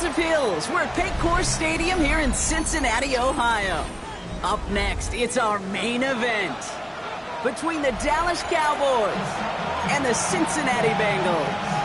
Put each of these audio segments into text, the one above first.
expansive hills. We're at Paycor Stadium here in Cincinnati, Ohio. Up next, it's our main event between the Dallas Cowboys and the Cincinnati Bengals.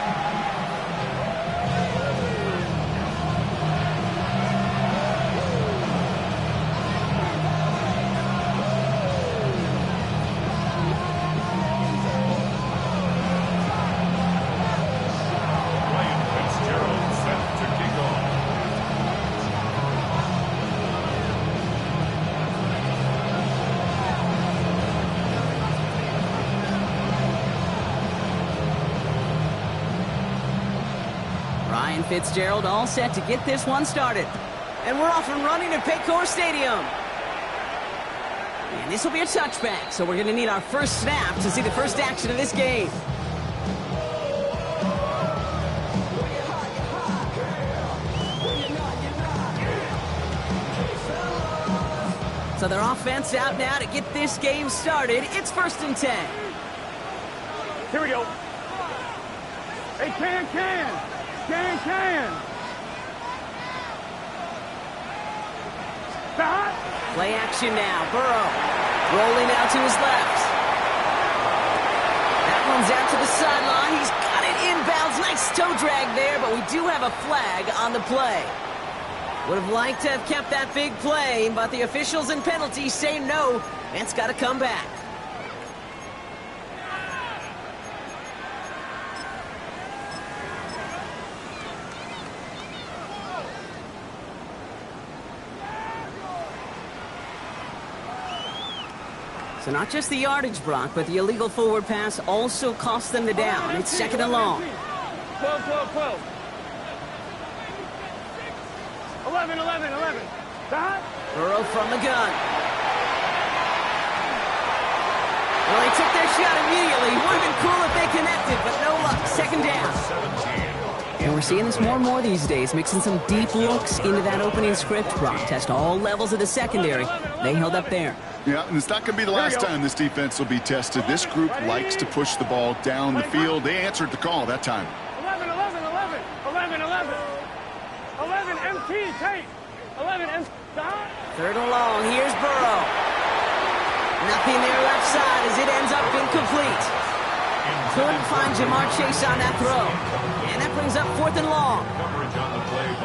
Fitzgerald all set to get this one started. And we're off and running at Paycor Stadium. And this will be a touchback, so we're going to need our first snap to see the first action of this game. So their offense out now to get this game started. It's 1st and 10. Here we go. Hey, can. Play action now. Burrow rolling out to his left. That one's out to the sideline. He's got it inbounds. Nice toe drag there, but we do have a flag on the play. Would have liked to have kept that big play, but the officials and penalties say no. It's got to come back. So not just the yardage block, but the illegal forward pass also cost them the down. It's 2nd and long. 12. 11. Burrow from the gun. Well, they took their shot immediately. Would have been cool if they connected, but no luck. 2nd down. And we're seeing this more and more these days, mixing some deep looks into that opening script. Brock test all levels of the secondary. They held up there. Yeah, and it's not going to be the last time this defense will be tested. This group likes to push the ball down the field. They answered the call that time. 11, MT, Tate. 11, MT. 3rd and long. Here's Burrow. Nothing there left side as it ends up incomplete. Couldn't find Jamar Chase on that throw. And that brings up 4th and long.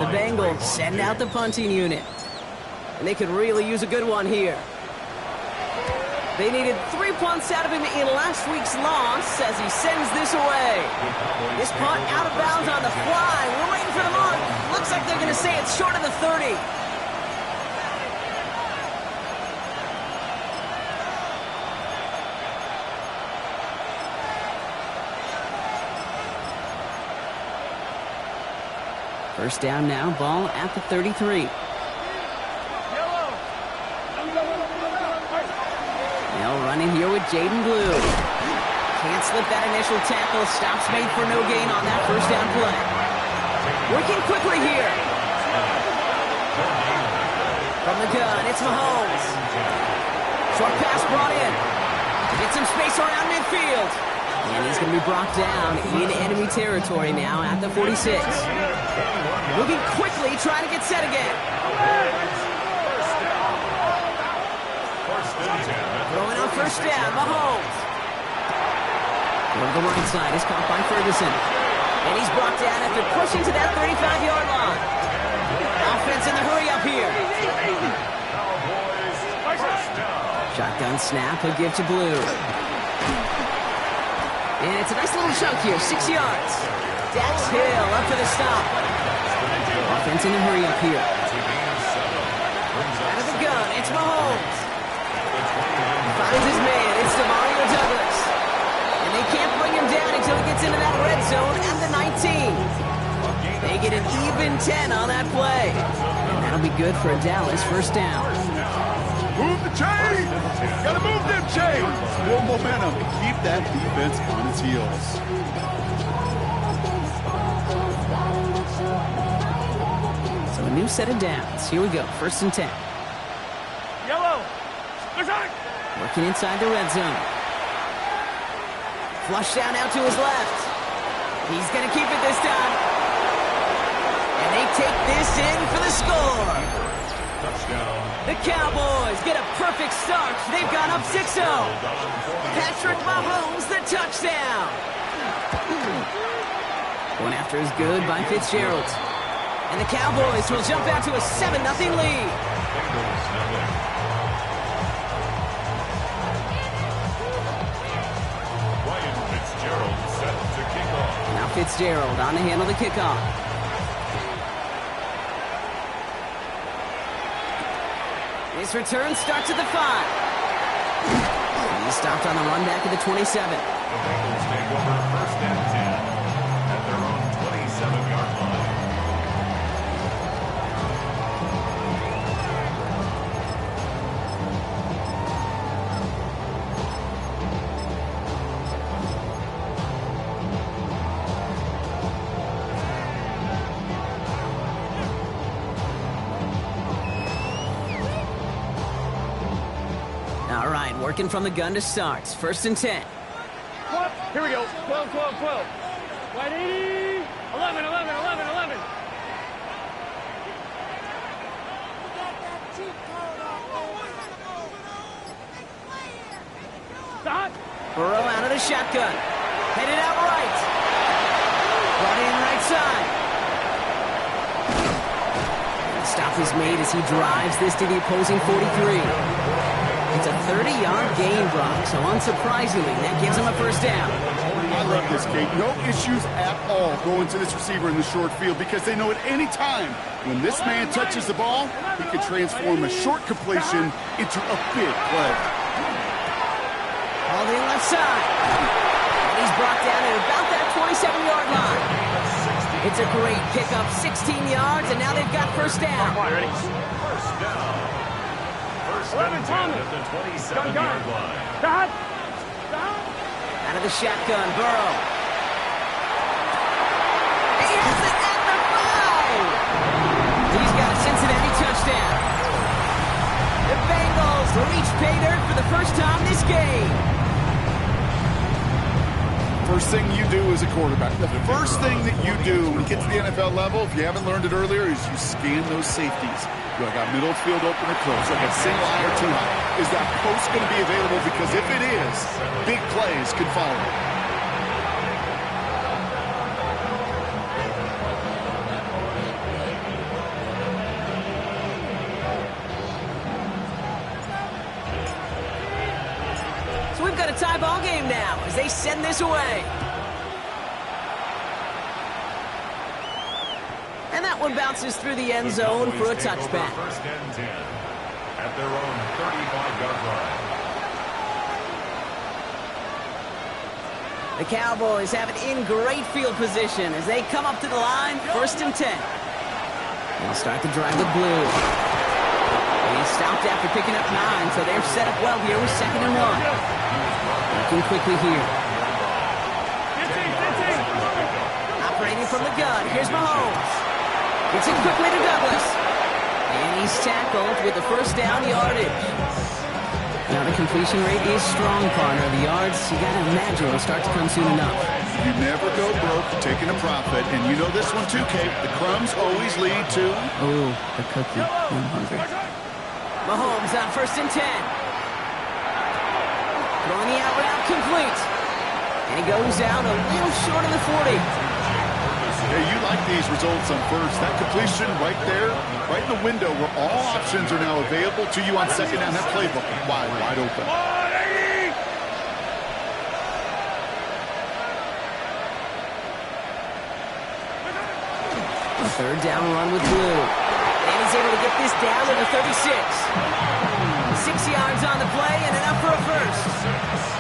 The Bengals send out the punting unit. And they could really use a good one here. They needed 3 punts out of him in last week's loss as he sends this away. This punt out of bounds on the fly. We're waiting for the mark. Looks like they're going to say it's short of the 30. First down now, ball at the 33. Running here with Jaden Blue. Can't slip that initial tackle. Stops made for no gain on that first down play. Working quickly here. From the gun, it's Mahomes. Short pass brought in. Get some space around midfield. And he's going to be brought down in enemy territory now at the 46. Moving quickly, trying to get set again. Throwing on first down, Mahomes. Over the right side is caught by Ferguson. And he's brought down after pushing to that 35-yard line. Offense in the hurry up here. Shotgun snap, he'll give to Blue. And it's a nice little chunk here, 6 yards. Dax Hill up to the stop. Offense in the hurry up here. Out of the gun, it's Mahomes. Finds his man. It's Demario Douglas. And they can't bring him down until he gets into that red zone at the 19. They get an even 10 on that play. And that'll be good for a Dallas first down. Move the chain! Gotta move them chains! More momentum. Keep that defense on its heels. So a new set of downs. Here we go. 1st and 10. Yellow. Working inside the red zone. Flush down out to his left. He's going to keep it this time. And they take this in for the score. Touchdown. The Cowboys get a perfect start. They've gone up 6-0. Patrick Mahomes, the touchdown. Going after is good by Fitzgerald. And the Cowboys will jump out to a 7-0 lead. Bengals nothing. Ryan Fitzgerald set to kick off. Now Fitzgerald on to handle the kickoff. This return starts at the 5. He's stopped on the run back at the 27. The Bengals take over 1st and 10 at their own 27-yard line. All right, working from the gun to start. 1st and 10. What? Here we go. 12, 12, 12. Wide 80. 11, 11, 11, 11. Stop. Burrow out of the shotgun. Headed out right. Brought in right side. The stop is made as he drives this to the opposing 43. It's a 30-yard gain, Brock, so unsurprisingly, that gives him a 1st down. I love this, Kate. No issues at all going to this receiver in the short field because they know at any time when this man touches the ball, he can transform a short completion into a big play. Holding left side. And he's brought down at about that 27-yard line. It's a great pickup, 16 yards, and now they've got 1st down. All right, ready? 1st down. 11, Thomas. At the 27-yard line. Stop. Stop. Out of the shotgun, Burrow. He has it at the 5. He's got a Cincinnati touchdown. The Bengals reach pay dirt for the first time this game. First thing you do as a quarterback, the first thing that you do when you get to the NFL level, if you haven't learned it earlier, is you scan those safeties. Do I got middle field open or close? Do I got single high or too high? Is that post going to be available? Because if it is, big plays can follow. So we've got a tie ball game now as they send this away. And that one bounces through the end zone for a touchback. 1st and 10 at their own 35-yard line. The Cowboys have it in great field position as they come up to the line, 1st and 10. They'll start the drive with blue. He stopped after picking up 9, so they're set up well here with 2nd and 1. Looking quickly here. Operating from the gun, here's Mahomes. Gets it quickly to Douglas. And he's tackled with the 1st down yardage. Now the completion rate is strong, partner. The yards, you got to imagine, will start to come soon enough. You never go broke taking a profit, and you know this one too, Kate. The crumbs always lead to... Oh, the cookie. I'm hungry. Mahomes on 1st and 10. Throwing the out route complete. And he goes out a little short of the 40. Yeah, you like these results on 1st. That completion right there, right in the window where all options are now available to you on 2nd down. That playbook wide open. A 3rd down run with blue. And he's able to get this down to the 36. 6 yards on the play and enough for a 1st.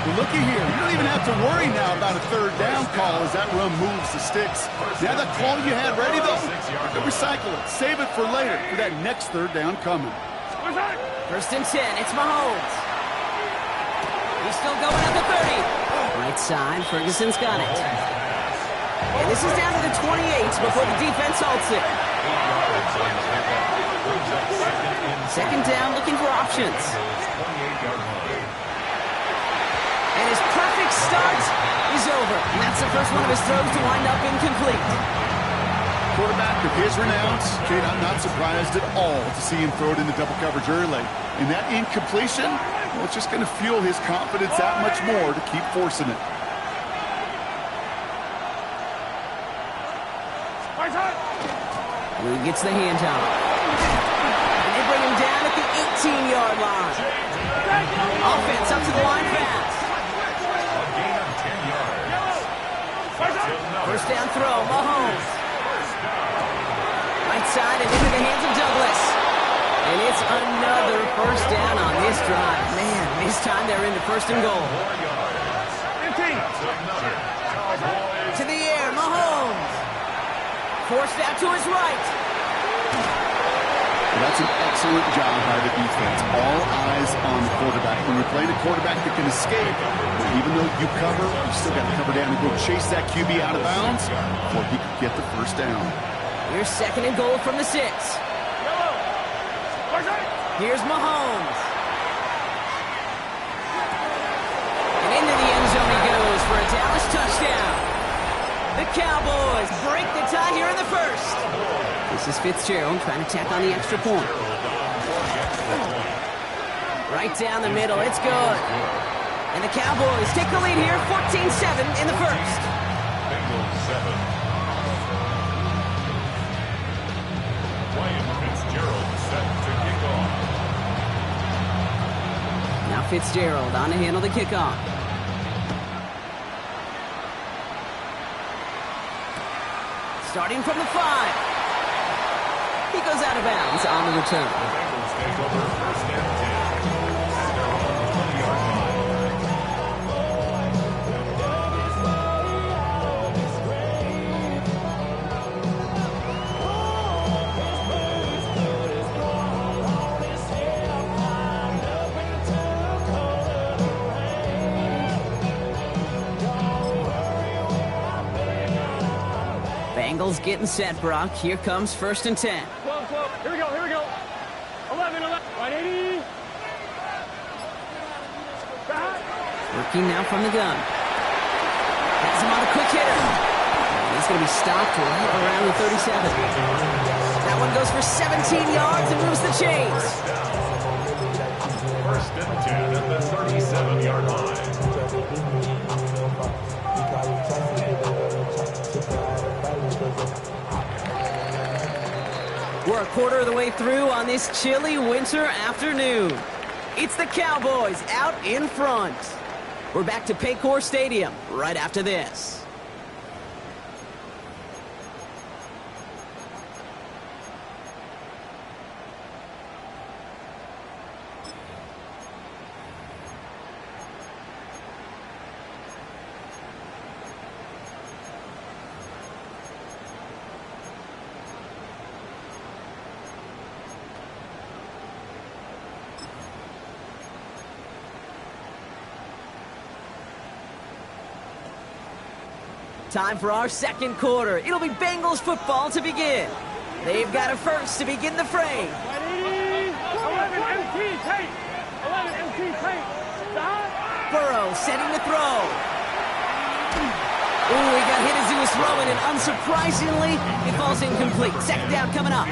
Well, looky here. You don't even have to worry now about a 3rd down call as that run moves the sticks. Now that call you had ready, though, you recycle it. Save it for later for that next 3rd down coming. 1st and 10. It's Mahomes. He's still going at the 30. Right side. Ferguson's got it. And this is down to the 28 before the defense halts it. 2nd down, looking for options. And his perfect start is over. And that's the first one of his throws to wind up incomplete. Quarterback of his renown, Kate, I'm not surprised at all to see him throw it into double coverage early. And that incompletion, well, it's just going to fuel his confidence that much more to keep forcing it. He gets the handoff. And they bring him down at the 18-yard line. Offense up to the line fast. A gain of 10 yards. First down throw, Mahomes. Right side and into the hands of Douglas. And it's another first down on this drive. Man, this time they're into first and goal. 15. To the air, Mahomes. Forced out to his right. That's an excellent job by the defense. All eyes on the quarterback. When you're playing a quarterback that can escape, even though you cover, you still got to cover down and go chase that QB out of bounds before he could get the first down. Here's second and goal from the 6. Here's Mahomes. And into the end zone he goes for a Dallas touchdown. The Cowboys break the tie here in the first. This is Fitzgerald trying to tack on the extra point. Right down the middle, it's good. And the Cowboys take the lead here, 14-7 in the first. Bengals 7. William Fitzgerald set to kick off. Now Fitzgerald on to handle the kickoff. Starting from the 5. He goes out of bounds on the return. The Bengals take over first and 10 at their own 20-yard Bengals getting set, Brock. Here comes first and 10. 12, 12. Here we go, here we go. 11, 11. 180. Working now from the gun. Has him on a quick hitter. And he's going to be stopped right around the 37. That one goes for 17 yards and moves the chains. First and 10 at the 37-yard line. We're a quarter of the way through on this chilly winter afternoon. It's the Cowboys out in front. We're back to Paycor Stadium right after this. Time for our second quarter. It'll be Bengals football to begin. They've got a first to begin the frame. 11 MT tape. 11 MT tape. Burrow setting the throw. Ooh, he got hit as he was throwing, and unsurprisingly, it falls incomplete. Second down coming up.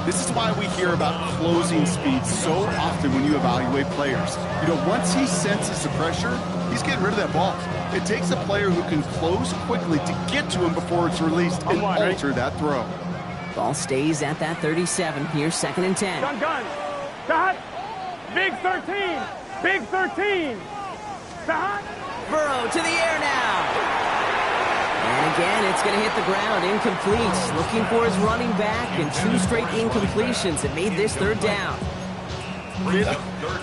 This is why we hear about closing speed so often when you evaluate players. You know, once he senses the pressure, he's getting rid of that ball. It takes a player who can close quickly to get to him before it's released and alter that throw. Ball stays at that 37. Here's second and 10. Gun. Dot. Big 13. Big 13. Dot. Burrow to the air now. And again, it's going to hit the ground. Incomplete. Looking for his running back, and 2 straight incompletions that made this third down.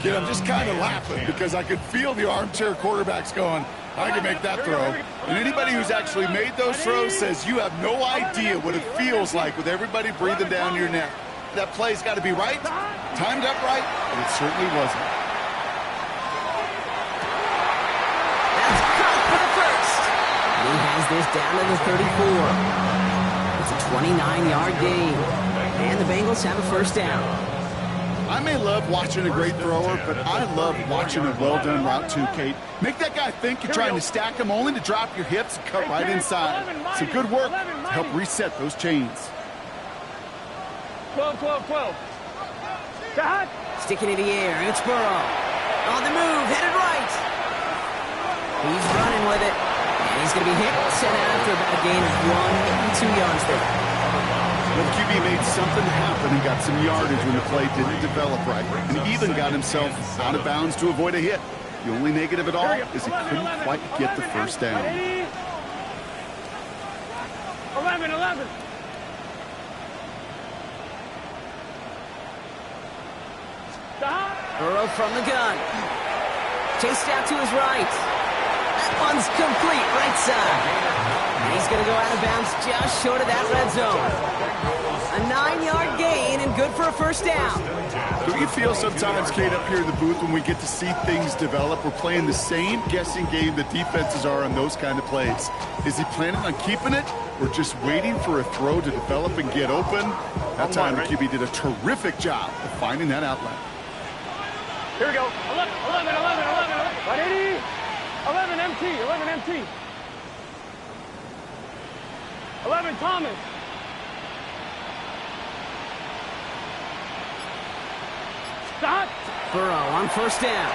Kid, I'm just kind of laughing because I could feel the armchair quarterbacks going, I can make that throw. And anybody who's actually made those throws says you have no idea what it feels like with everybody breathing down your neck. That play's got to be right, timed up right, and it certainly wasn't. That's caught for the first. He has this down to the 34. It's a 29-yard gain. And the Bengals have a first down. I may love watching a great thrower, but I love watching a well-done route too, Kate. Make that guy think you're trying to stack him only to drop your hips and cut right inside. Some good work to help reset those chains. 12, 12, 12. Shot. Sticking in the air, it's Burrow. On the move, headed right. He's running with it. And he's going to be hit, sent out after about a gain of 1 2 yards there. The QB made something happen and got some yardage when the play didn't develop right. And he even got himself out of bounds to avoid a hit. The only negative at all is he couldn't quite get the first down. 11, 11. Burrow from the gun. Chased out to his right. That one's complete, right side. And he's going to go out of bounds just short of that red zone. A 9-yard gain and good for a first down. Do you feel sometimes, Kate, up here in the booth when we get to see things develop, we're playing the same guessing game that defenses are on those kind of plays? Is he planning on keeping it or just waiting for a throw to develop and get open? That time the QB did a terrific job of finding that outlet. Here we go. 11, 11, 11, 11. 180. 11 MT, 11 MT. 11 Thomas. Stop. Burrow on first down.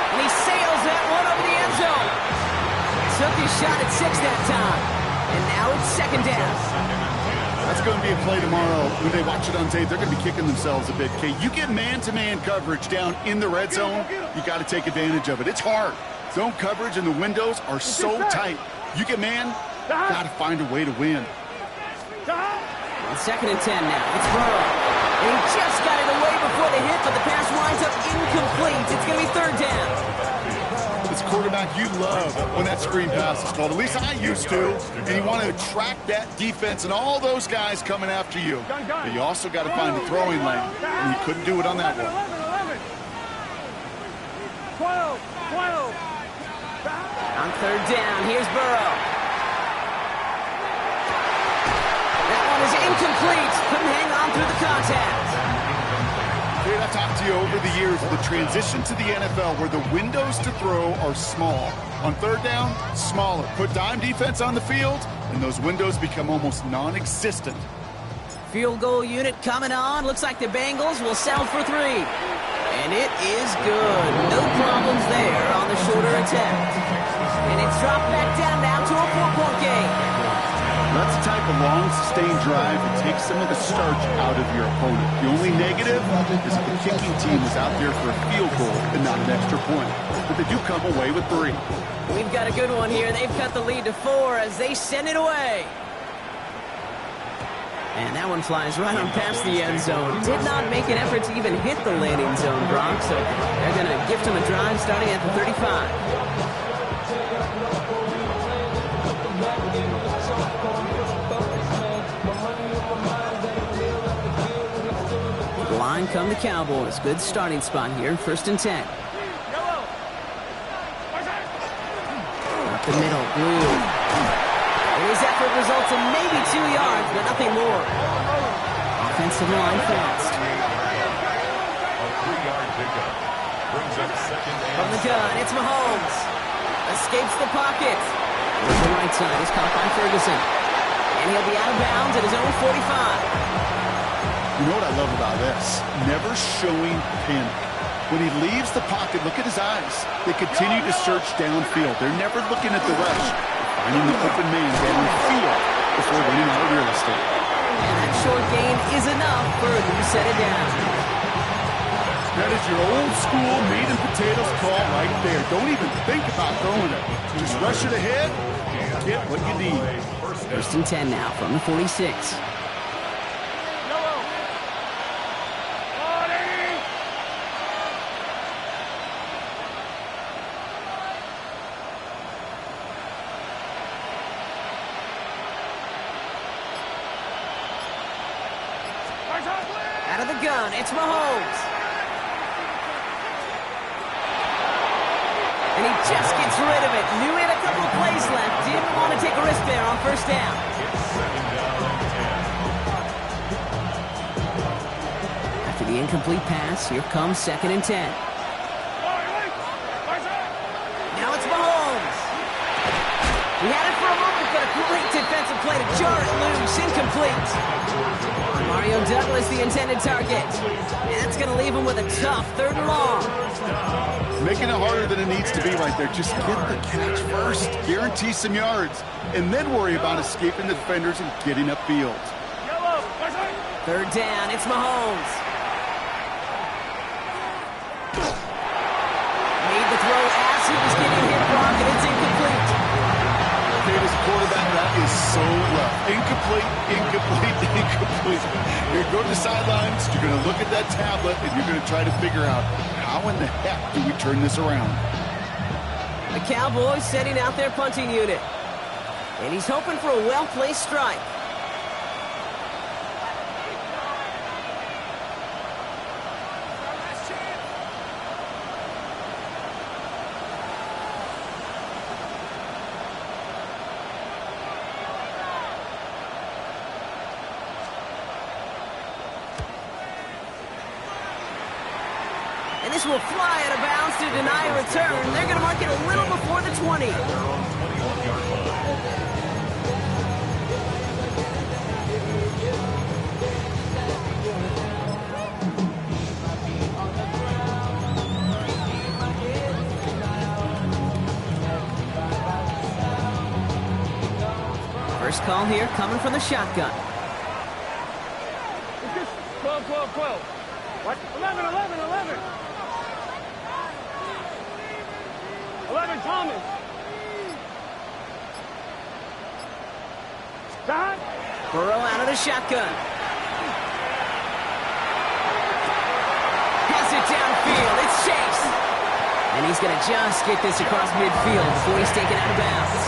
And he sails that one over the end zone. Took his shot at 6 that time. And now it's second down. That's going to be a play tomorrow. When they watch it on tape, they're going to be kicking themselves a bit, Kate. You get man-to-man coverage down in the red zone, you got to take advantage of it. It's hard. Zone coverage and the windows are so tight. You get man, got to find a way to win. On second and 10 now. It's Burrow. And he just got it away before the hit, but the pass winds up incomplete. It's going to be third down. As quarterback, you love when that screen pass is called. At least I used to. And you want to attract that defense and all those guys coming after you. But you also got to find the throwing lane. And you couldn't do it on that one. 12, 12. On third down, here's Burrow. That one is incomplete. Couldn't hang on through the contact. Dude, I've talked to you over the years of the transition to the NFL where the windows to throw are small. On third down, smaller. Put dime defense on the field, and those windows become almost non-existent. Field goal unit coming on. Looks like the Bengals will settle for 3. And it is good. No problems there on the shorter attempt. And it's dropped back down now to a 4-point game. That's the type of long, sustained drive that takes some of the starch out of your opponent. The only negative is that the kicking team is out there for a field goal and not an extra point. But they do come away with 3. We've got a good one here. They've cut the lead to 4 as they send it away. And that one flies right on past the end zone. Did not make an effort to even hit the landing zone, Brock. So they're going to gift him a drive starting at the 35. Line come the Cowboys. Good starting spot here. First and 10. Up the middle. Blue. And his effort results in maybe 2 yards, but nothing more. Offensive line fast. From the gun, it's Mahomes. Escapes the pocket. To the right side is caught by Ferguson. And he'll be out of bounds at his own 45. You know what I love about this? Never showing panic. When he leaves the pocket, look at his eyes. They continue to search downfield. They're never looking at the rush. They're finding the open man downfield before running out of real estate. And that short gain is enough for him to set it down. That is your old school meat and potatoes call right there. Don't even think about throwing it. Just rush it ahead, get what you need. First and 10 now from the 46. Out of the gun, it's Mahomes. And he just gets rid of it. Knew he had a couple of plays left. Didn't want to take a risk there on first down. Incomplete pass. Here comes 2nd and 10. Now it's Mahomes. He had it for a moment, but a great defensive play to jar it loose. Incomplete. Mario Douglas, the intended target. And that's going to leave him with a tough 3rd and long. Making it harder than it needs to be right there. Just get the catch first. Guarantee some yards. And then worry about escaping the defenders and getting upfield. 3rd down. It's Mahomes. Made the throw as he was getting hit, Brock, and it's incomplete. As a quarterback, that is so rough. Incomplete, incomplete, incomplete. You're going to go to the sidelines, you're going to look at that tablet, and you're going to try to figure out how in the heck do we turn this around. The Cowboys setting out their punting unit. And he's hoping for a well-placed strike. And this will fly out of bounds to deny a return. They're going to mark it a little before the 20. First call here coming from the shotgun. 12, 12, 12. What? 11, 11, 11. 11, Thomas. Stop. Burrow out of the shotgun. Pass it downfield. It's Chase. And he's going to just get this across midfield before he's taken out of bounds.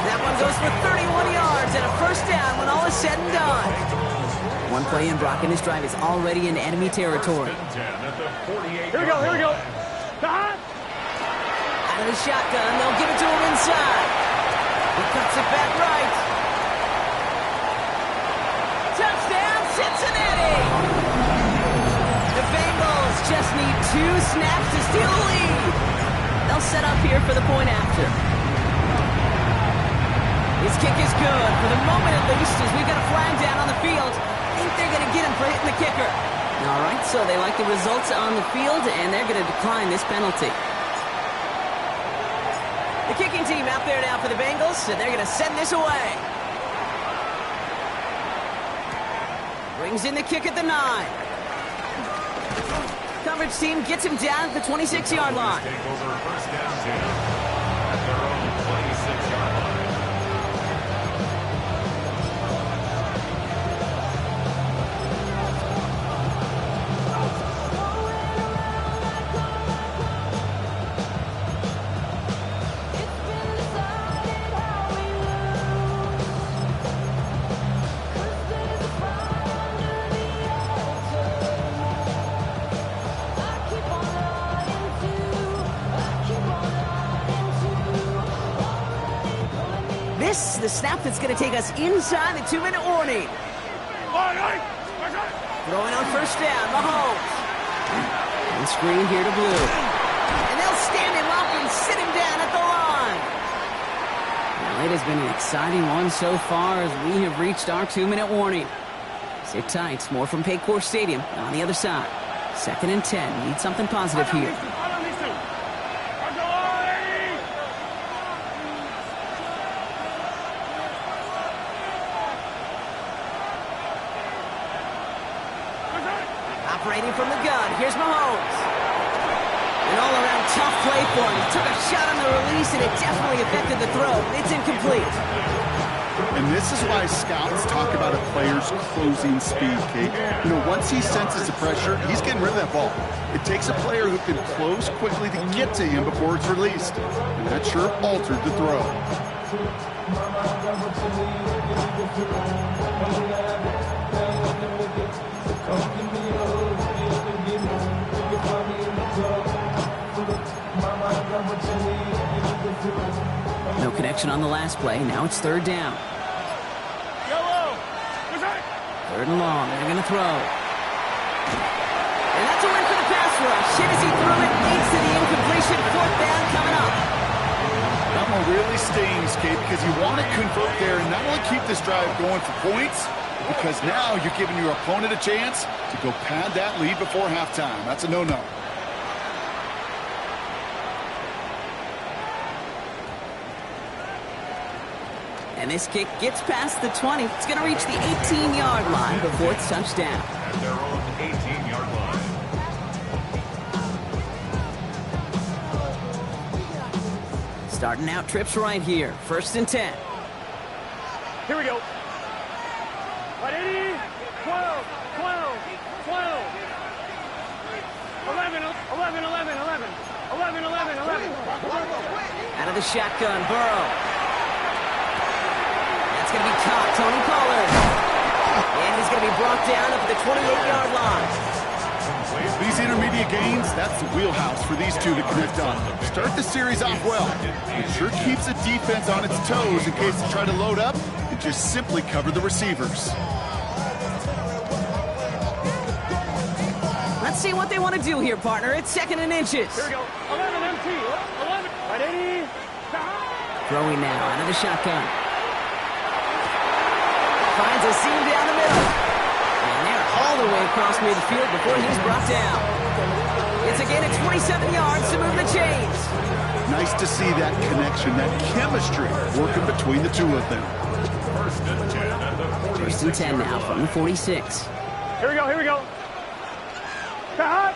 That one goes for 31 yards and a 1st down when all is said and done. One play in, Brock, and this drive is already in enemy territory. Here we go, here we go. Stop. Out of the shotgun, they'll give it to him inside. He cuts it back right. Touchdown, Cincinnati! The Bengals just need 2 snaps to steal the lead. They'll set up here for the point after. His kick is good, for the moment at least, as we got a flag down on the field. I think they're going to get him for hitting the kicker. All right, so they like the results on the field, and they're going to decline this penalty. The kicking team out there now for the Bengals, and they're going to send this away. Brings in the kick at the 9. Coverage team gets him down at the 26-yard line. Take over 1st down at their own 26-yard line. This is the snap that's going to take us inside the 2-minute warning. Throwing on 1st down, Mahomes. And screen here to Blue. And they'll stand him up and sit him down at the line. Now, it has been an exciting one so far as we have reached our 2-minute warning. Sit tight. More from Paycor Stadium on the other side. 2nd and 10. Need something positive here. Operating from the gun, here's Mahomes. An all-around tough play for him. He took a shot on the release, and it definitely affected the throw. It's incomplete. And this is why scouts talk about a player's closing speed, Kate. You know, once he senses the pressure, he's getting rid of that ball. It takes a player who can close quickly to get to him before it's released. And that sure altered the throw. No connection on the last play. Now it's 3rd down. 3rd and long. They're going to throw. And that's a win for the pass rush. Hit as he threw it, leads to the incompletion. Fourth down coming up. That one really stings, Kate, because you want to convert there and not only keep this drive going for points, because now you're giving your opponent a chance to go pad that lead before halftime. That's a no-no. And this kick gets past the 20. It's going to reach the 18-yard line before it's touchdown. At their own 18-yard line. Starting out trips right here. 1st and 10. Here we go. 180, 12, 12, 12. 11, 11, 11, 11. 11, 11, 11. Out of the shotgun, Burrow. That's going to be caught. Tony Pollard. And he's going to be brought down up at the 28-yard line. These intermediate gains, that's the wheelhouse for these two to connect on. Start the series off well. It sure keeps the defense on its toes in case they try to load up and just simply cover the receivers. Let's see what they want to do here, partner. It's 2nd and inches. Here we go. 11 MT. 11. 180. Throwing now out of the shotgun. Finds a seam down the middle. And they're all the way across midfield before he's brought down. It's a gain of 27 yards to move the chains. Nice to see that connection, that chemistry working between the two of them. 1st and 10 at the 46. 1st and 10 now from the 46. Here we go. Here we go. Stop.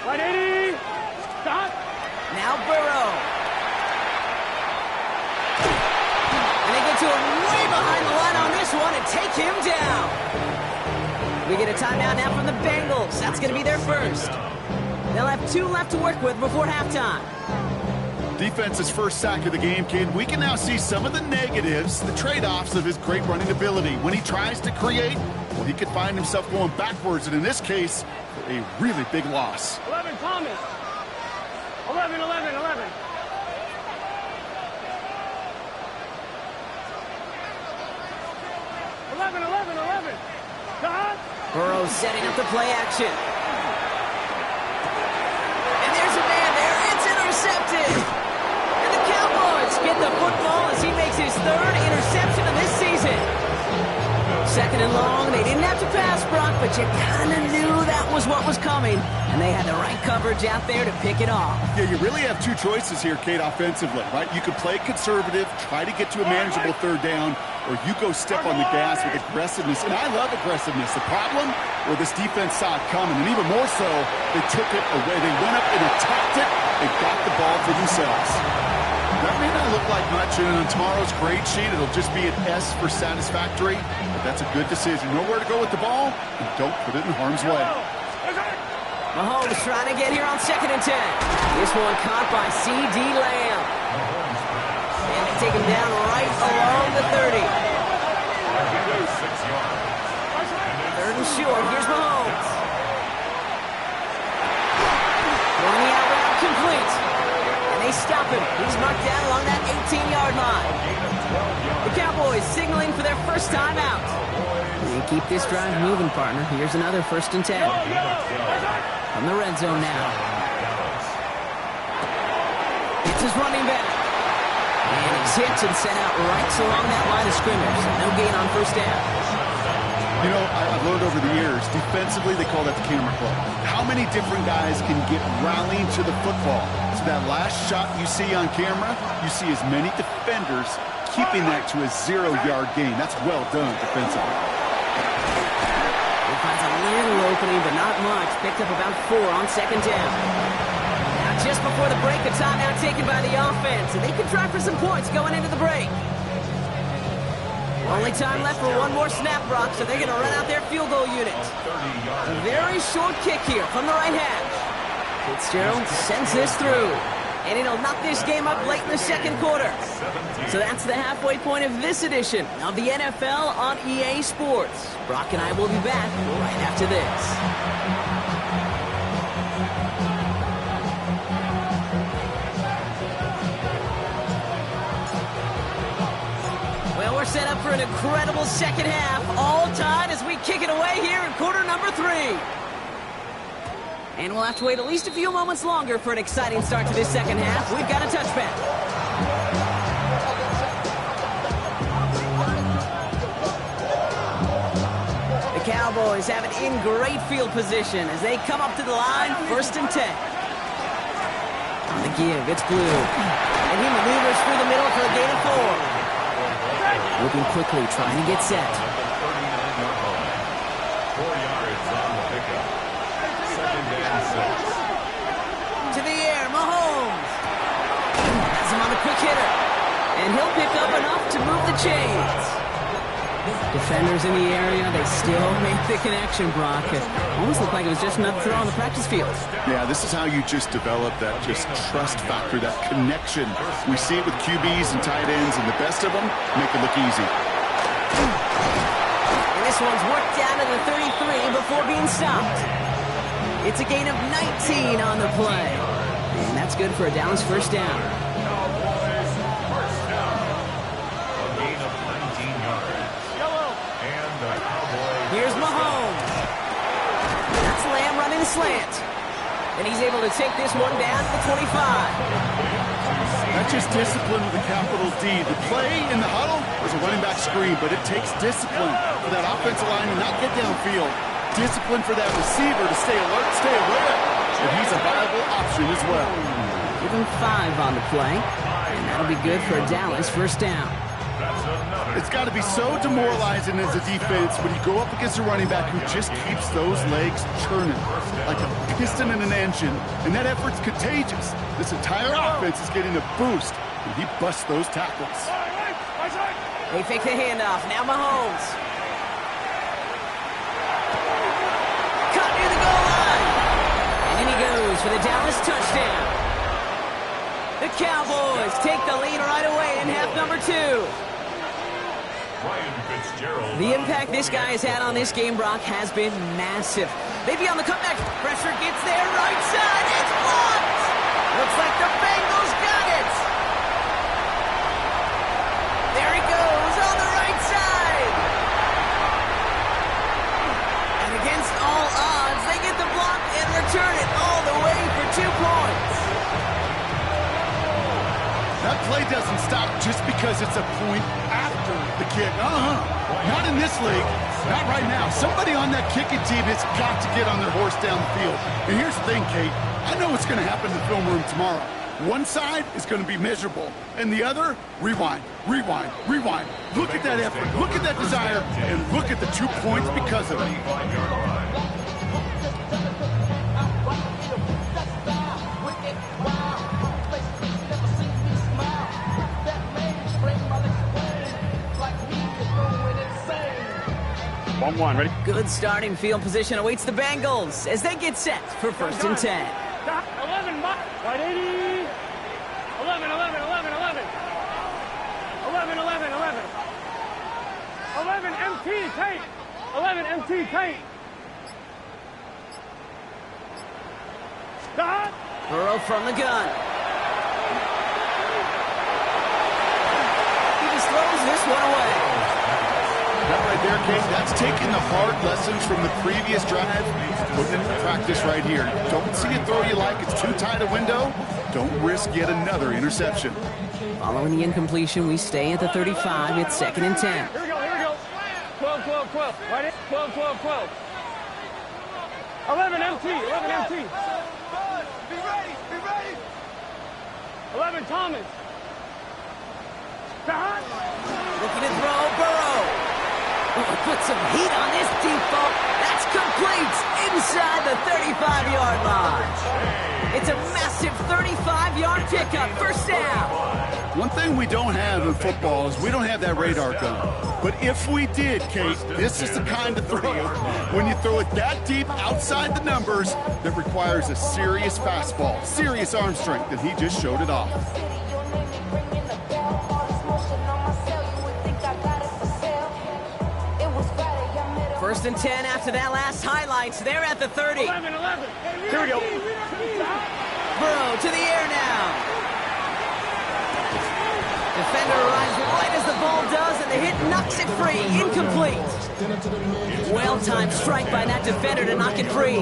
180. Stop. Now Burrow. And they get to him way behind the line on this one and take him down. We get a timeout now from the Bengals. That's going to be their first. They'll have 2 left to work with before halftime. Defense's first sack of the game, kid. We can now see some of the negatives, the trade-offs of his great running ability. When he tries to create, well, he could find himself going backwards, and in this case, a really big loss. 11 Thomas. 11, 11, 11. 11, 11, 11. Stop. Burrow setting up the play action. And there's a man there. It's intercepted. And the Cowboys get the football as he makes his 3rd interception of this season. 2nd and long. They didn't have to pass, Brock, but you kind of knew that was what was coming. And they had the right coverage out there to pick it off. Yeah, you really have 2 choices here, Kate, offensively, right? You could play conservative, try to get to a manageable 3rd down, or you go step on the gas with aggressiveness. And I love aggressiveness. The problem, well, this defense saw it coming, and even more so, they took it away. They went up and attacked it and got the ball for themselves. That may not look like much, and on tomorrow's grade sheet, it'll just be an S for satisfactory, but that's a good decision. Know where to go with the ball, and don't put it in harm's way. Mahomes trying to get here on 2nd and 10. This one caught by C.D. Lamb. And they take him down right along the 30. 3rd and short. Here's Mahomes. Throwing the out route complete. And they stop him. He's marked down along that 18-yard line. The Cowboys signaling for their first time out. They keep this drive moving, partner. Here's another 1st and 10. From the red zone now. It's his running back. And he's hit and sent out right along that line of scrimmage. So no gain on 1st down. You know, I've learned over the years, defensively, they call that the camera club. How many different guys can get rallying to the football? So that last shot you see on camera, you see as many defenders keeping that to a 0-yard gain. That's well done defensively. He finds a little opening, but not much. Picked up about 4 on 2nd down. Now, just before the break, a timeout taken by the offense, and they can try for some points going into the break. Only time left for one more snap, Brock, so they're going to run out their field goal unit. A very short kick here from the right hash. Fitzgerald sends this through, and it'll knock this game up late in the 2nd quarter. So that's the halfway point of this edition of the NFL on EA Sports. Brock and I will be back right after this. Well, we're set up for an incredible 2nd half, all tied as we kick it away here in quarter number 3. And we'll have to wait at least a few moments longer for an exciting start to this second half. We've got a touchback. The Cowboys have it in great field position as they come up to the line, 1st and 10. On the give, it's Blue. And he maneuvers through the middle for a gain of 4. Looking quickly, trying to get set. 4 yards on the pickup. 2nd and 6. To the air, Mahomes. Has him on the quick hitter. And he'll pick up enough to move the chains. Defenders in the area, they still make the connection, Brock. It almost looked like it was just another throw on the practice field. Yeah, this is how you just develop that just trust factor, that connection. We see it with QBs and tight ends, and the best of them make it look easy. And this one's worked down to the 33 before being stopped. It's a gain of 19 on the play. And that's good for a Dallas 1st down. Cowboys first down. A gain of 19 yards. And the Cowboys. Here's Mahomes. That's Lamb running the slant. And he's able to take this one down to the 25. That's just discipline with a capital D. The play in the huddle is a running back screen, but it takes discipline for that offensive line to not get downfield. Discipline for that receiver to stay alert, stay aware. And he's a viable option as well. Give him 5 on the play. And that'll be good for a Dallas 1st down. It's got to be so demoralizing as a defense when you go up against a running back who just keeps those legs churning like a piston in an engine, and that effort's contagious. This entire offense is getting a boost when he busts those tackles. They fake the handoff. Now Mahomes. Cut near the goal line. And in he goes for the Dallas touchdown. The Cowboys take the lead right away in half number 2. The impact this guy has had on this game, Brock, has been massive. Maybe on the comeback. Pressure gets there, right side. It's blocked. Looks like the Bengals got it. There he goes on the right side. And against all odds, they get the block and return it all the way for 2 points. That play doesn't stop just because it's a point after the kick. Not in this league. Not right now. Somebody on that kicking team has got to get on their horse down the field. And here's the thing, Kate. I know what's going to happen in the film room tomorrow. One side is going to be miserable, and the other, rewind, rewind, rewind. Look at that effort. Look at that desire, and look at the 2 points because of it. Ready? Good starting field position awaits the Bengals as they get set for 1st and 10. 11, right 80. 11, 11, 11, 11. 11, 11, 11. 11, MT, Kate. 11, MT, Kate. Stop. Burrow from the gun. He just throws this one away. That right there, Kate, that's taking the hard lessons from the previous drive, putting it into practice right here. Don't see a throw you like, it's too tight a window. Don't risk yet another interception. Following the incompletion, we stay at the 35. It's 2nd and 10. Here we go. 12, 12, 12. Right in. 12, 12, 12. 11, MT. 11, MT. Be ready. 11, Thomas. Stop. Looking to throw, Burrow. Put some heat on this deep ball. That's complete inside the 35-yard line. It's a massive 35-yard pickup, 1st down. One thing we don't have in football is we don't have that radar gun. But if we did, Kate, this is the kind of throw, when you throw it that deep outside the numbers, that requires a serious fastball, serious arm strength, and he just showed it off. 1st and 10 after that last highlights. They're at the 30. 11, 11. Here we go. Burrow to the air now. Defender arrives right as the ball does, and the hit knocks it free. Incomplete. Well-timed strike by that defender to knock it free.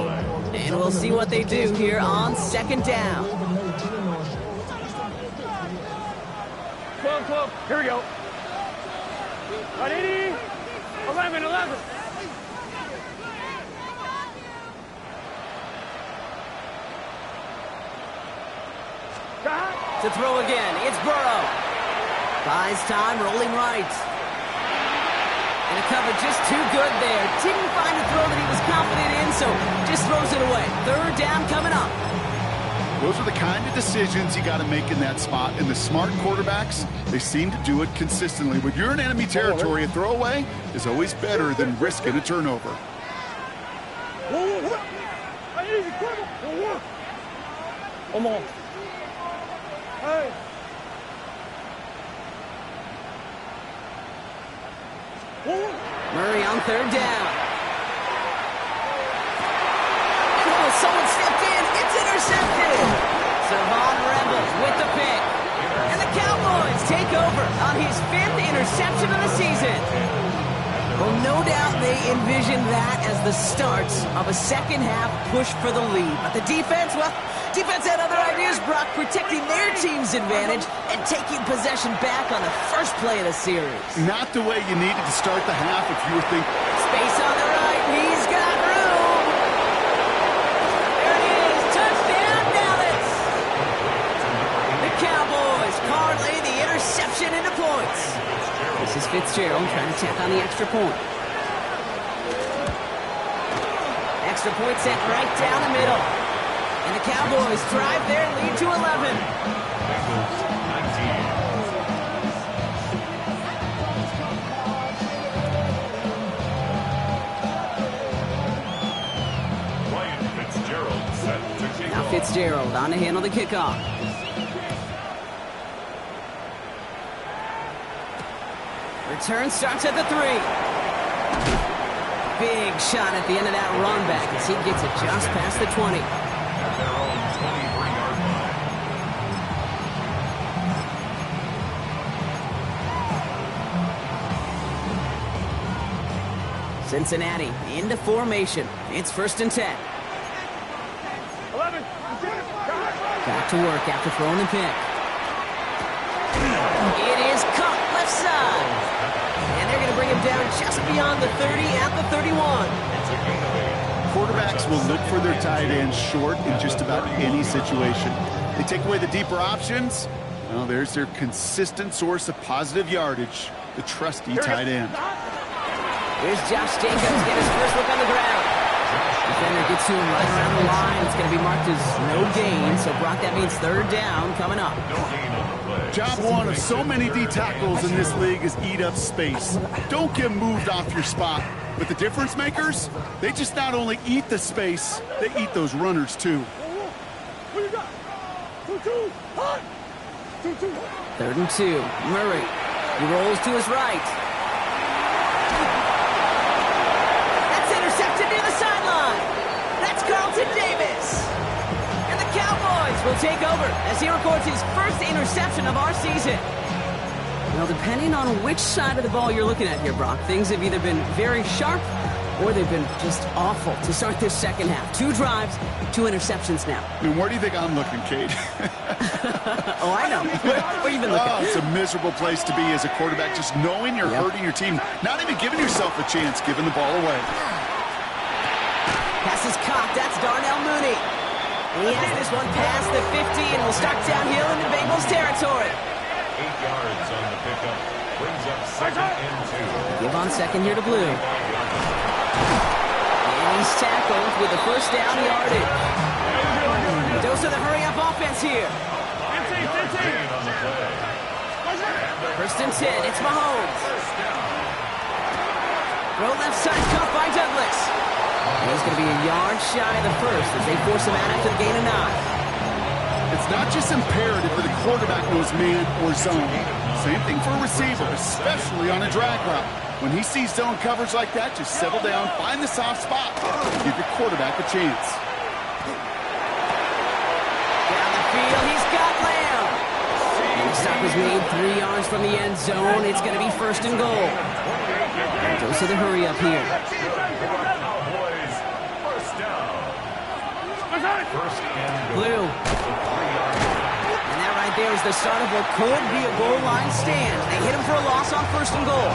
And we'll see what they do here on second down. 12. Here we go. 180. 11. To throw again, it's Burrow. Buys time, rolling right. And a cover just too good there. Didn't find a throw that he was confident in, so just throws it away. Third down coming up. Those are the kind of decisions you got to make in that spot. And the smart quarterbacks, they seem to do it consistently. When you're in enemy territory, a throwaway is always better than risking a turnover. One more. Hey. Murray on third down. Oh, someone stepped in. It's intercepted. Savon Rebels with the pick. And the Cowboys take over on his 5th interception of the season. Well, no doubt they envisioned that as the start of a second-half push for the lead. But the defense, well, defense had other ideas, Brock, protecting their team's advantage and taking possession back on the first play of the series. Not the way you needed to start the half if you were thinking. Space on the right. He's got room. There it is. Touchdown, Dallas. The Cowboys parlay the interception into points. This is Fitzgerald trying to tack on the extra point. Extra point set right down the middle. And the Cowboys drive their lead to 11. Now Fitzgerald on to handle the kickoff. Return starts at the 3. Big shot at the end of that run back as he gets it just past the 20. At their own 23-yard line. Cincinnati into formation. It's 1st and 10. 11. Back to work after throwing the pick. It is caught left side. And they're going to bring him down just beyond the 30 at the 31. Quarterbacks will look for their tight ends short in just about any situation. They take away the deeper options. Well, there's their consistent source of positive yardage, the trusty tight end. Here's Josh Jacobs get his first look on the ground. Defender gets to him right around the line. It's going to be marked as no gain. So, Brock, that means 3rd down coming up. Job one of so many D tackles in this league is eat up space. Don't get moved off your spot. But the difference makers, they just not only eat the space, they eat those runners too. What you got? 2-2. Hot. 2-2. 3rd and 2. Murray. He rolls to his right. That's intercepted near the sideline. That's Carlton Davis. And the Cowboys will take over as he records his first interception of our season. Well, depending on which side of the ball you're looking at here, Brock, things have either been very sharp or they've been just awful to start this second half. 2 drives, 2 interceptions now. I mean, where do you think I'm looking, Kate? Oh, I know. Where you been looking? Oh, it's a miserable place to be as a quarterback, just knowing you're hurting your team, not even giving yourself a chance, giving the ball away. Pass is caught. That's Darnell Mooney. And he has this one past the 50 and will start downhill into Bengals territory. 8 yards on the pickup. Brings up 2nd and 2. Give on second here to Blue. And he's tackled with the first down yardage. Dose of the hurry-up offense here. 1st and 10. It's Mahomes. Throw left side, caught by Douglas. And he's going to be a yard shy of the first as they force him out after the gain of 9. It's not just imperative that a quarterback knows man or zone. Same thing for a receiver, especially on a drag route. When he sees zone coverage like that, just settle down, find the soft spot, give your quarterback a chance. Down the field, he's got Lamb. The stop was made 3 yards from the end zone. It's going to be 1st and goal. Dose of the hurry up here. Cowboys, 1st down. First and goal. Blue. And that right there is the start of what could be a goal line stand. They hit him for a loss on first and goal.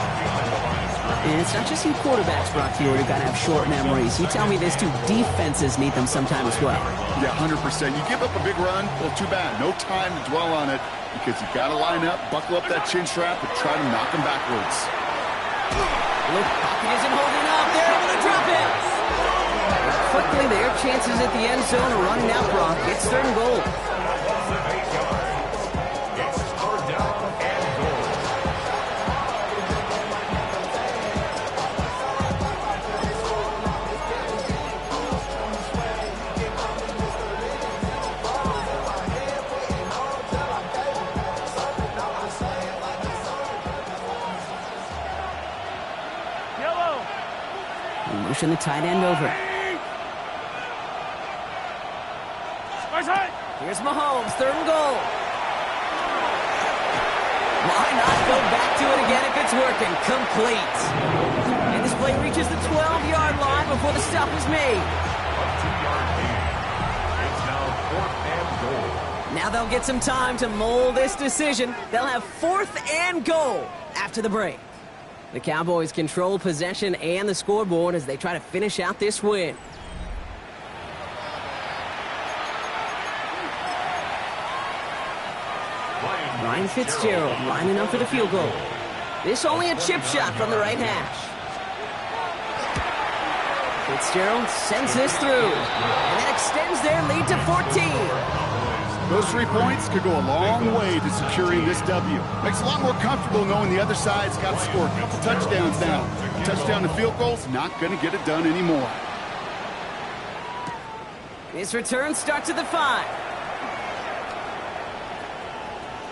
And it's not just you quarterbacks, Brock Huard, who got to have short memories. You tell me these two defenses need them sometime as well. Yeah, 100%. You give up a big run, well, too bad. No time to dwell on it because you've got to line up, buckle up that chin strap, and try to knock them backwards. Look, pocket isn't holding up. They're able to drop it. Quickly, their chances at the end zone are running out, Brock. It's third and goal. It's third down and goal. Motion the tight end over. Here's Mahomes, third and goal. Why not go back to it again if it's working? Complete. And this play reaches the 12-yard line before the stop is made. A 2-yard gain. It's now fourth and goal. Now they'll get some time to mold this decision. They'll have fourth and goal after the break. The Cowboys control possession and the scoreboard as they try to finish out this win. Ryan Fitzgerald lining up for the field goal. This only a chip shot from the right hash. Fitzgerald sends this through, and that extends their lead to 14. Those 3 points could go a long way to securing this W. Makes it a lot more comfortable knowing the other side's got to score a couple touchdowns now. A touchdown to field goal's not going to get it done anymore. This return starts at the 5.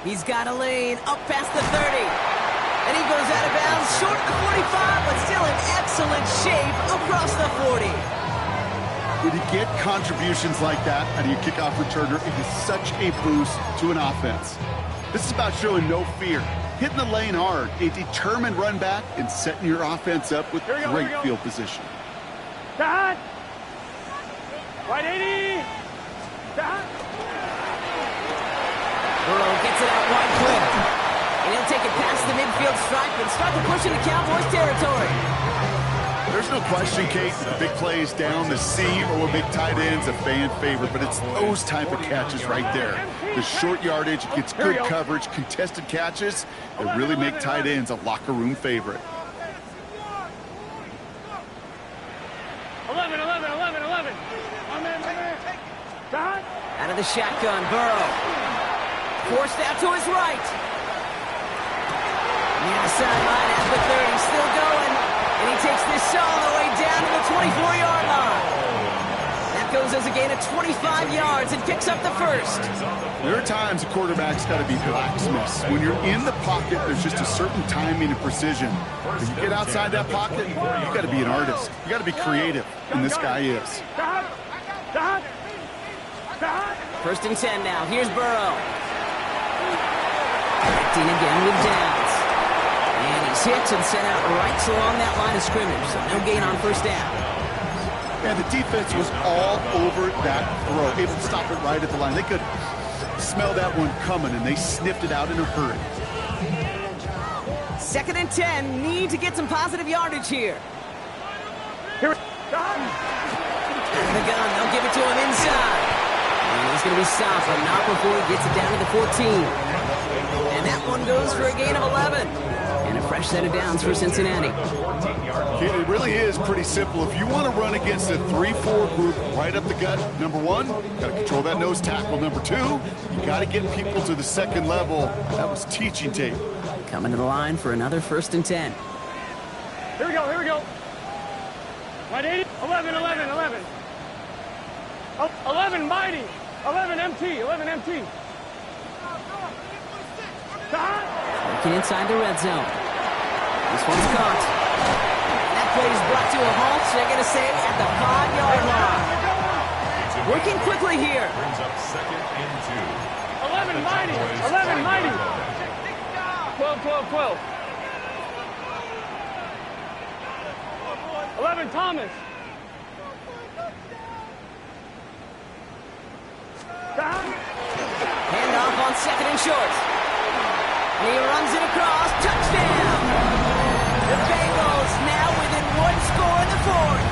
He's got a lane up past the 30. And he goes out of bounds short of the 45, but still in excellent shape across the 40. When you get contributions like that out of your kickoff returner, it is such a boost to an offense. This is about showing no fear, hitting the lane hard, a determined run back, and setting your offense up with great field position. Dad! Right 80! Dad! Burrow gets it out wide quick. And he'll take it past the midfield stripe and start to push into Cowboys territory. There's no question, Kate, the big plays down the seam or big tight ends a fan favorite, but it's those type of catches right there. The short yardage, it gets good coverage, contested catches that really make tight ends a locker room favorite. 11. Dad! Out of the shotgun, Burrow. Forced out to his right. Near the sideline at the 30, still going. And he takes this all the way down to the 24-yard line. That goes as a gain of 25 yards and picks up the first. There are times a quarterback's got to be blacksmiths. When you're in the pocket, there's just a certain timing and precision. When you get outside that pocket, you got to be an artist. You got to be creative, and this guy is. First and 10 now. Here's Burrow. Acting again with downs. And he's hit and sent out right along that line of scrimmage, so no gain on first down. And the defense was all over that throw, able to stop it right at the line. They could smell that one coming, and they sniffed it out in a hurry. Second and 10, need to get some positive yardage here. Here. Out of the gun, they'll give it to him inside. And he's going to be stopped, but not before he gets it down to the 14. And that one goes for a gain of 11. And a fresh set of downs for Cincinnati. It really is pretty simple. If you want to run against a 3-4 group right up the gut, number one, got to control that nose tackle. Number two, you got to get people to the second level. That was teaching tape. Coming to the line for another first and 10. Here we go. Right 80, 11. 11 mighty, 11 MT. Working inside the red zone. This one's caught. And that play is brought to a halt, so they're going to say at the 5-yard line. Working quickly here. Brings up second and 2. 11 mighty. 12. 11 Thomas. Hand off on second and short. And he runs it across. Touchdown! The Bengals now within one score in the fourth.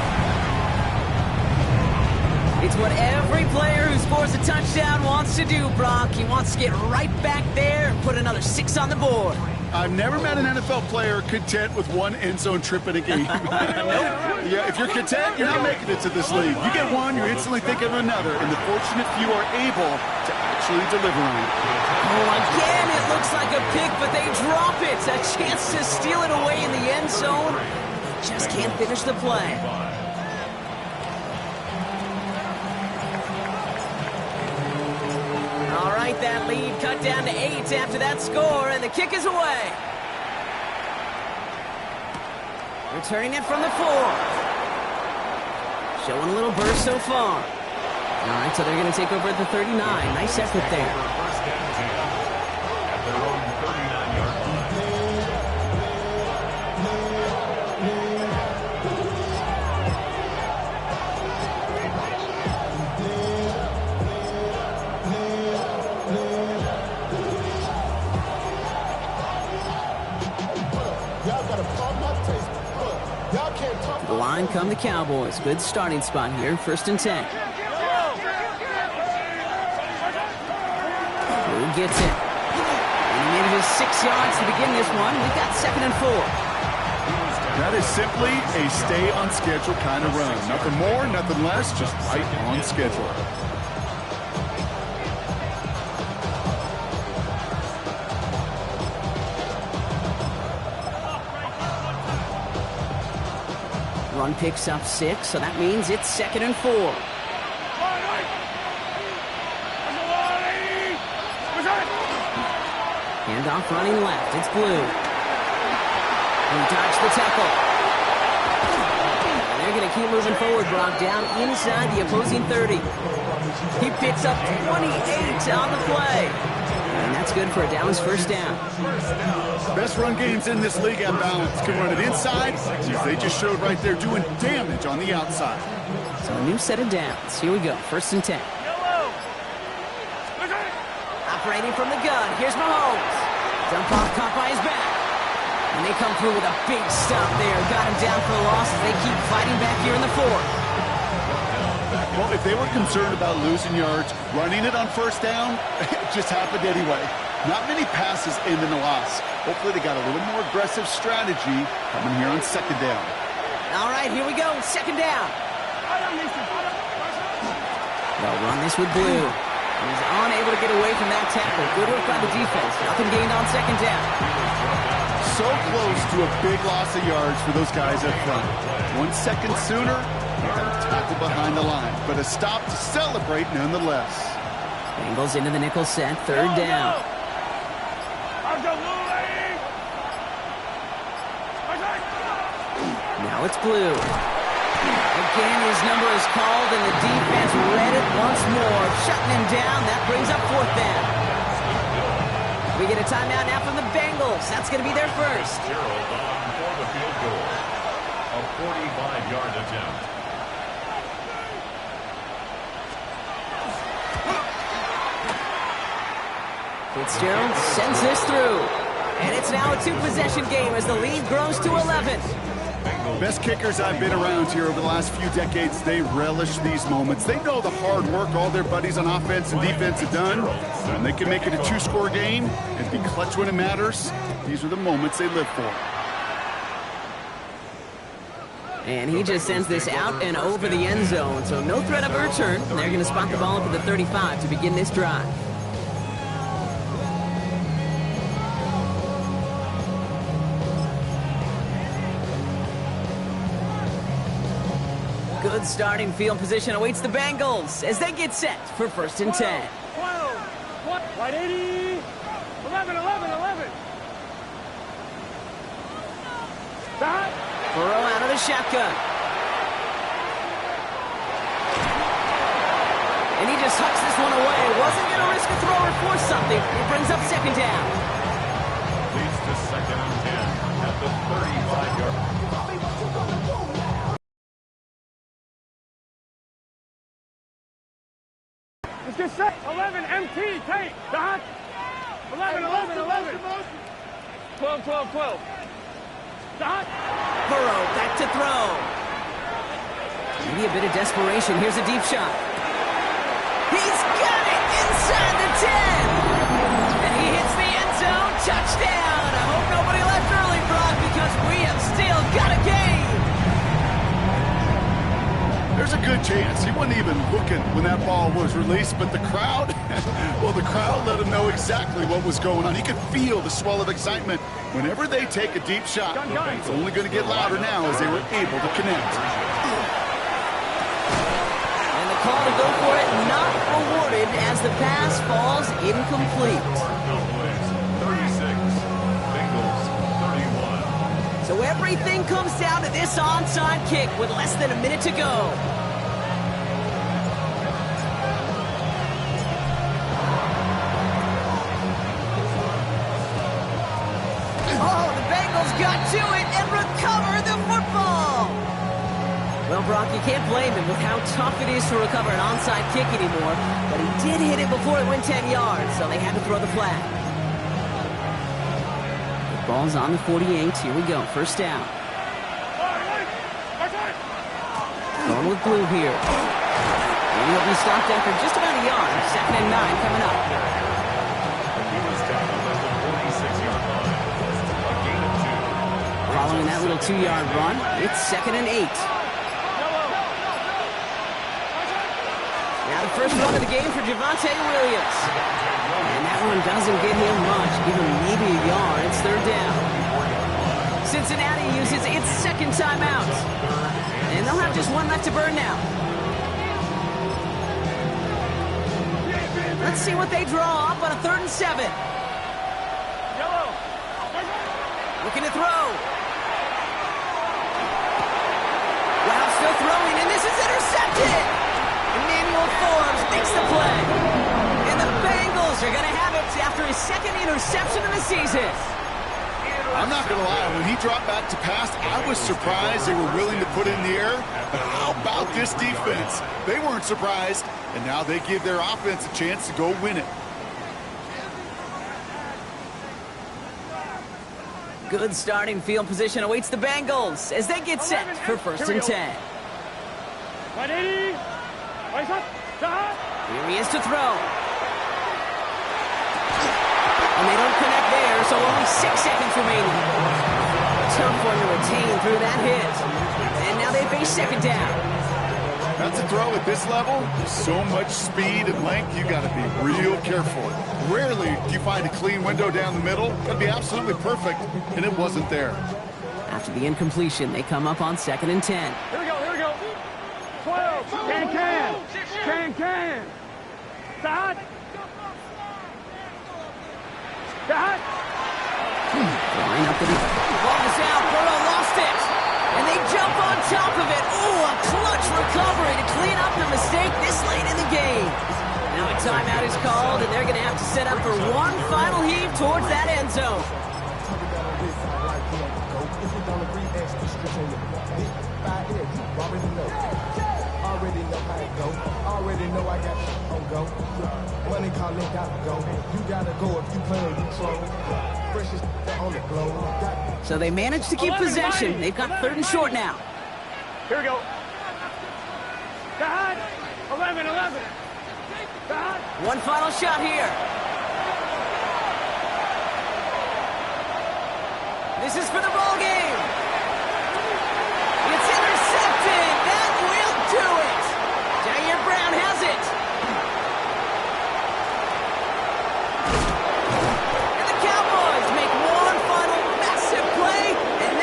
It's what every player who scores a touchdown wants to do, Brock. He wants to get right back there and put another 6 on the board. I've never met an NFL player content with one end zone trip in a game. Yeah, if you're content, you're not making it to this league. You get one, you instantly think of another, and the fortunate few are able to actually deliver on it. Oh, again, it looks like a pick, but they drop it. A chance to steal it away in the end zone. Just can't finish the play. All right, that lead cut down to 8 after that score, and the kick is away. Returning it from the 4. Showing a little burst so far. All right, so they're going to take over at the 39. Nice effort there. First down, at their own 39-yard line. The line come the Cowboys. Good starting spot here. 1st and 10. Who gets it? And he made it just 6 yards to begin this one. We've got 2nd and 4. That is simply a stay on schedule kind of run. Nothing more, nothing less, just right on schedule. Run picks up 6, so that means it's 2nd and 4. Handoff running left. It's Blue. He dodged the tackle. And they're going to keep moving forward, Brock, down inside the opposing 30. He picks up 28 on the play. And that's good for a Dallas 1st down. Best run games in this league at balance. Can run it inside. They just showed right there doing damage on the outside. So a new set of downs. Here we go. 1st and 10. Operating from the gun. Here's Mahomes. Dump off caught by his back. And they come through with a big stop there. Got him down for the loss as they keep fighting back here in the 4th. Well, if they were concerned about losing yards, running it on 1st down, it just happened anyway. Not many passes end in a loss. Hopefully they got a little more aggressive strategy coming here on 2nd down. All right, here we go. 2nd down. They'll run this with Blue. He's unable to get away from that tackle. Good work by the defense. Nothing gained on 2nd down. So close to a big loss of yards for those guys up front. 1 second sooner, they had a tackle behind the line. But a stop to celebrate nonetheless. Bengals into the nickel set. 3rd down. Now it's Blue. Again, his number is called, and the defense read it once more, shutting him down. That brings up 4th down. We get a timeout now from the Bengals. That's going to be their first. Gerald on for the field goal. A 45-yard attempt. Fitzgerald sends this through. And it's now a 2-possession game as the lead grows to 11. Best kickers I've been around here over the last few decades, they relish these moments. They know the hard work all their buddies on offense and defense have done. And they can make it a 2-score game and be clutch when it matters. These are the moments they live for. And he just sends this out and over the end zone. So no threat of a return. They're going to spot the ball up at the 35 to begin this drive. Good starting field position awaits the Bengals as they get set for 1st and 10. White 80. 11. Burrow out of the shotgun. And he just hucks this one away. Wasn't going to risk a throw or force something. It brings up 2nd down. Leads to 2nd and 10 at the 35-yard line. get set. 11, MT, take. Dot. 11, 11, 11. 12, 12, 12. Dot. Burrow back to throw. Maybe a bit of desperation. Here's a deep shot. He's got it inside the 10. And he hits the end zone. Touchdown. I hope nobody left early, Brock, because we have still got a game. There's a good chance he wasn't even looking when that ball was released, but the crowd, well, the crowd let him know exactly what was going on. He could feel the swell of excitement. Whenever they take a deep shot, it's only going to get louder now as they were able to connect. And the call to go for it not awarded as the pass falls incomplete. Cowboys 36, Bengals 31. So everything comes down to this onside kick with less than a minute to go. Oh, the Bengals got to it and recover the football. Well, Brock, you can't blame him with how tough it is to recover an onside kick anymore, but he did hit it before it went 10 yards, so they had to throw the flag. The ball's on the 48. Here we go. First down. Going with blue here. And he'll be stopped after just about a yard. 2nd and 9 coming up. He was down at the 46-yard line. A gain of 2. Following that little 2-yard run, it's 2nd and 8. Now the first run of the game for Javonte Williams. And that one doesn't get him much. Give him maybe a yard. It's 3rd down. Cincinnati uses its 2nd timeout. And they'll have just one left to burn now. Let's see what they draw up on a 3rd and 7. Looking to throw. Wow, still throwing, and this is intercepted. Emmanuel Forbes makes the play. And the Bengals are going to have it after his 2nd interception of the season. I'm not going to lie, when he dropped back to pass, I was surprised they were willing to put it in the air. But how about this defense? They weren't surprised, and now they give their offense a chance to go win it. Good starting field position awaits the Bengals as they get set for 1st and 10. 180. Here he is to throw. And they don't connect there, so only 6 seconds remaining. Tough one to retain through that hit. And now they face 2nd down. That's a throw at this level. So much speed and length, you got to be real careful. Rarely do you find a clean window down the middle. That'd be absolutely perfect, and it wasn't there. After the incompletion, they come up on 2nd and 10. Here we go, here we go. 12. Can. Dot. Dot. Line up the ball is out. Burrow lost it. And they jump on top of it. Ooh, a clutch recovery to clean up the mistake this late in the game. Now a timeout is called, and they're going to have to set up for one final heave towards that end zone. Already know how it go. Already know I got on go. Money calling, gotta go. You gotta go if you play you troll. Precious on the glow. So they managed to keep possession. They've got 3rd and short now. Here we go. Dot. 11. Dot. One final shot here. This is for the ball game.